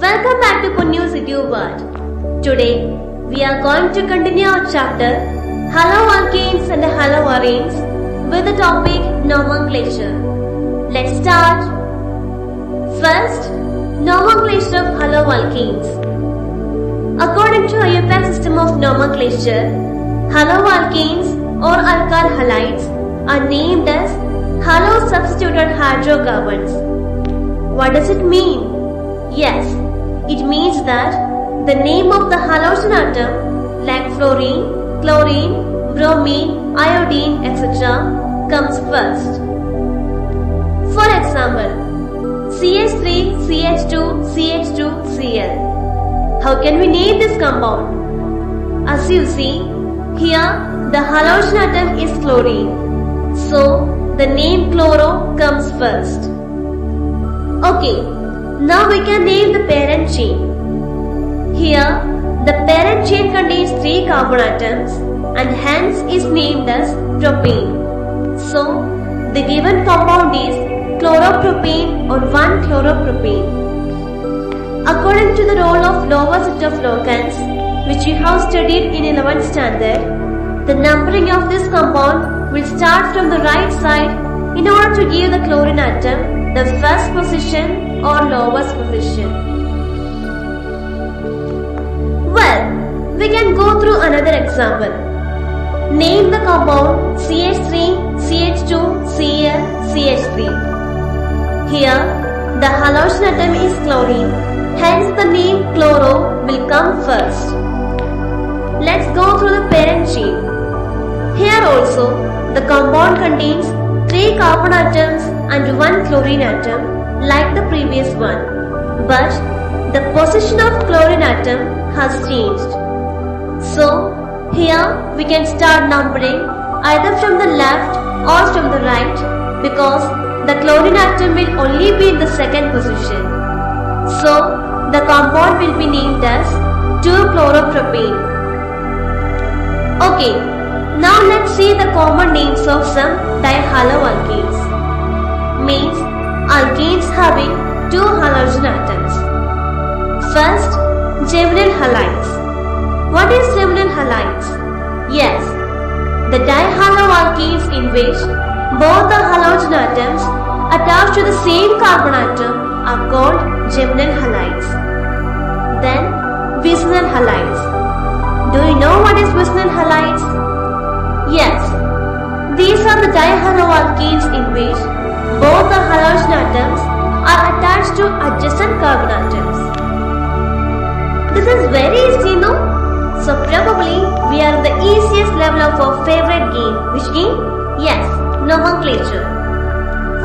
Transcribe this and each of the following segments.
Welcome back to Punyu City World. Today, we are going to continue our chapter Haloalkanes and Haloarenes with the topic nomenclature. Let's start. First, nomenclature of haloalkanes. According to IUPAC system of nomenclature, haloalkanes or alkyl halides are named as halo-substituted hydrocarbons. What does it mean? Yes, it means that the name of the halogen atom like fluorine, chlorine, bromine, iodine, etc. comes first. For example, CH3, CH2, CH2, Cl. How can we name this compound? As you see, here the halogen atom is chlorine. So, the name chloro comes first. Okay, now we can name the parent chain. Here, the parent chain contains 3 carbon atoms and hence is named as propane. So, the given compound is chloropropane or 1-chloropropane. According to the role of lower set of locants, which we have studied in 11th standard, the numbering of this compound will start from the right side in order to give the chlorine atom the first position or lowest position. Well, we can go through another example. Name the compound CH3, CH2, Cl, CH3. Here, the halogen atom is chlorine, hence the name chloro will come first. Let's go through the parent chain. Here also, the compound contains 3 carbon atoms and 1 chlorine atom like the previous one. But the position of chlorine atom has changed. So, here we can start numbering either from the left or from the right because the chlorine atom will only be in the second position. So, the compound will be named as 2-chloropropane. Okay, now let's see the common names of some dihaloalkanes. Means alkanes having 2 halogen atoms. First, geminal halides. What is geminal halides? Yes, the dihaloalkanes in which both the halogen atoms attached to the same carbon atom are called geminal halides. Then, vicinal halides. Do you know what is vicinal halides? Yes, these are the dihaloalkanes in which both the halogen atoms are attached to adjacent carbon atoms. This is very easy, no? So probably we are at the easiest level of our favorite game. Which game? Yes, nomenclature.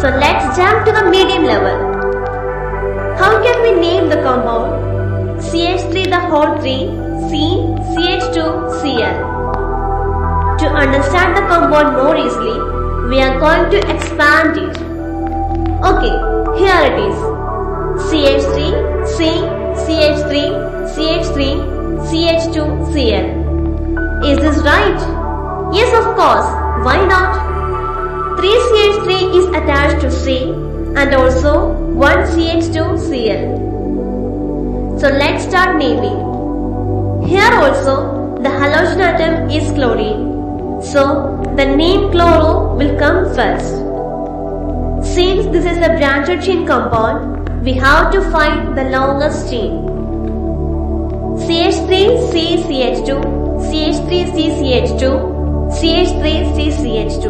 So let's jump to the medium level. How can we name the compound CH3 the whole 3, C, CH2, Cl? To understand the compound more easily, we are going to expand it. Okay, here it is. CH3, C, CH3, CH3, CH2, Cl. Is this right? Yes, of course. Why not? 3CH3 is attached to C and also 1CH2Cl. So let's start naming. Here also the halogen atom is chlorine. So the name chloro will come first. Since this is a branched chain compound, we have to find the longest chain. CH3CCH2, CH3CCH2, CH3CCH2.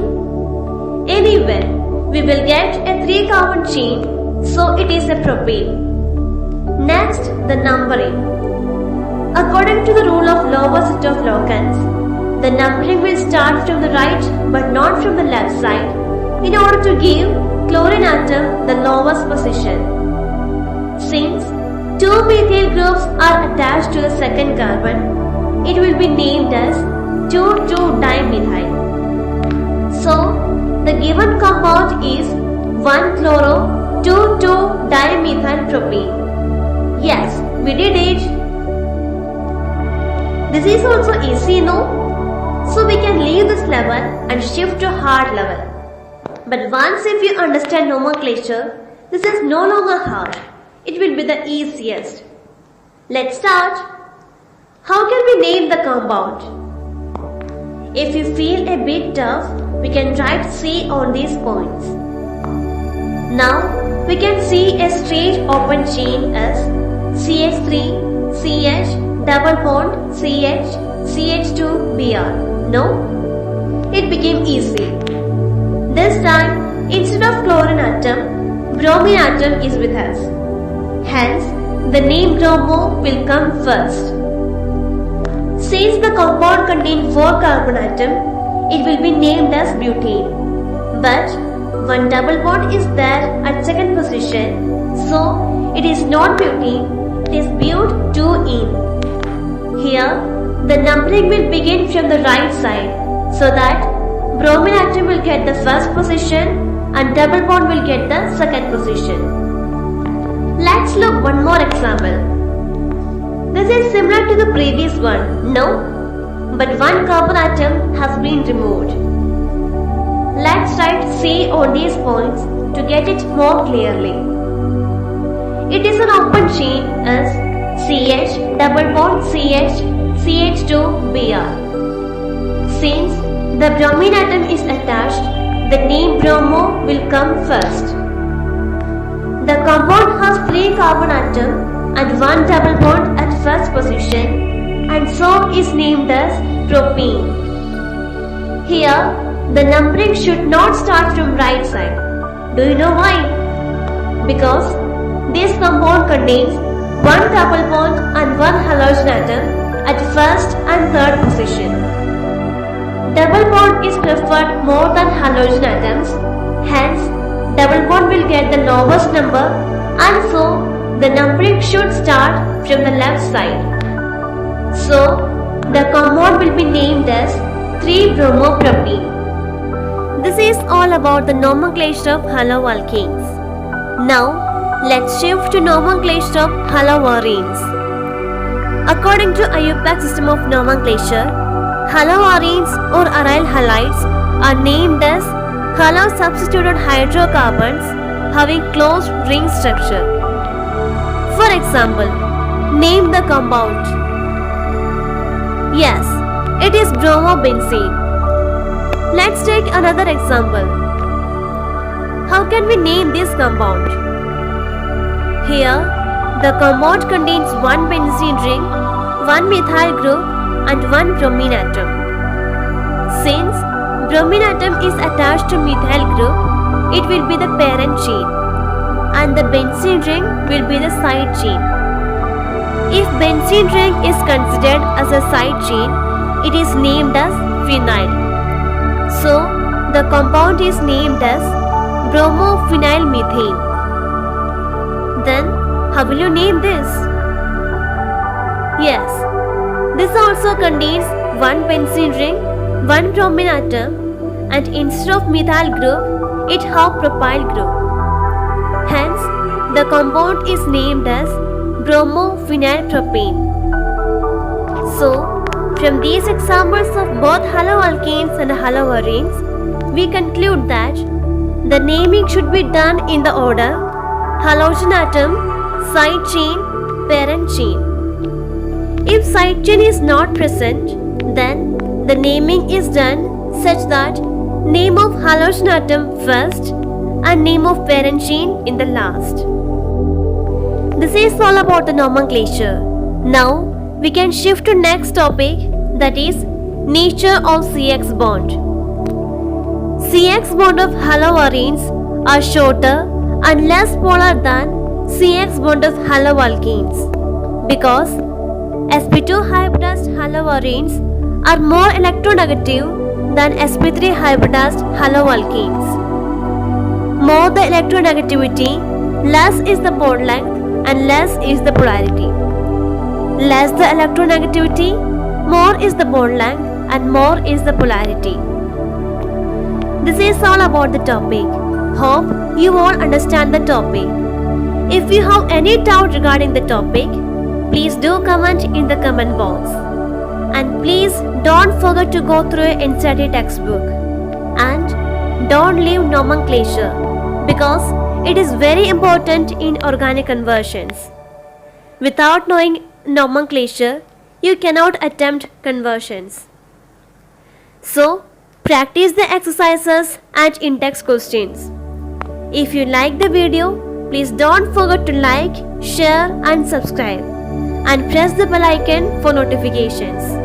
Anyway, we will get a 3 carbon chain, so it is a propane. Next, the numbering. According to the rule of lower set of locants, the numbering will start from the right but not from the left side in order to give chlorine atom the lowest position. Since 2 methyl groups are attached to the second carbon, it will be named as 2,2-dimethyl. So, the given compound is 1-chloro-2,2-dimethyl propane. Yes, we did it. This is also easy, no? So we can leave this level and shift to hard level. But once if you understand nomenclature, this is no longer hard. It will be the easiest. Let's start. How can we name the compound? If you feel a bit tough, we can write C on these points. Now we can see a straight open chain as CH3, CH, double bond, CH, CH2, Br. No? It became easy. This time, instead of chlorine atom, bromine atom is with us. Hence, the name bromo will come first. Since the compound contains 4 carbon atoms, it will be named as butane. But one double bond is there at second position, so it is not butane, it is but2ene. Here, the numbering will begin from the right side, so that bromine atom will get the first position and double bond will get the second position. Let's look one more example. This is similar to the previous one, no? But one carbon atom has been removed. Let's write C on these points to get it more clearly. It is an open chain as CH, double bond CH, CH2, Br. Since the bromine atom is attached, the name bromo will come first. The compound has 3 carbon atoms and 1 double bond at first position and so is named as propene. Here, the numbering should not start from right side. Do you know why? Because this compound contains 1 double bond and 1 halogen atom at first and third position. Double bond is preferred more than halogen atoms, hence double bond will get the lowest number and so the numbering should start from the left side. So, the compound will be named as 3-bromopropene. This is all about the nomenclature of haloalkanes. Now, let's shift to nomenclature of haloarenes. According to IUPAC system of nomenclature, haloarenes or aryl halides are named as halo-substituted hydrocarbons having closed ring structure. For example, name the compound. Yes, it is bromobenzene. Let's take another example. How can we name this compound? Here, the compound contains 1 benzene ring, 1 methyl group and 1 bromine atom. Since bromine atom is attached to methyl group, it will be the parent chain and the benzene ring will be the side chain. If benzene ring is considered as a side chain, it is named as phenyl. So, the compound is named as bromophenylmethane. Then, how will you name this? Yes, this also contains 1 benzene ring, 1 bromine atom and instead of methyl group, it has propyl group. Hence, the compound is named as bromophenylpropane. So, from these examples of both haloalkanes and haloarenes, we conclude that the naming should be done in the order halogen atom, side chain, parent chain. If side chain is not present, then the naming is done such that name of halogen atom first and name of parent chain in the last. This is all about the nomenclature. Now we can shift to next topic, that is nature of CX bond. CX bond of haloarenes are shorter and less polar than CX bond of haloalkanes because sp2 hybridized haloarenes are more electronegative than sp3 hybridized haloalkanes. More the electronegativity, less is the bond length and less is the polarity. Less the electronegativity, more is the bond length and more is the polarity. This is all about the topic. Hope you all understand the topic. If you have any doubt regarding the topic, please do comment in the comment box. And please don't forget to go through your NCERT textbook. And don't leave nomenclature because it is very important in organic conversions. Without knowing nomenclature, you cannot attempt conversions. So, practice the exercises and in-text questions. If you like the video, please don't forget to like, share and subscribe and press the bell icon for notifications.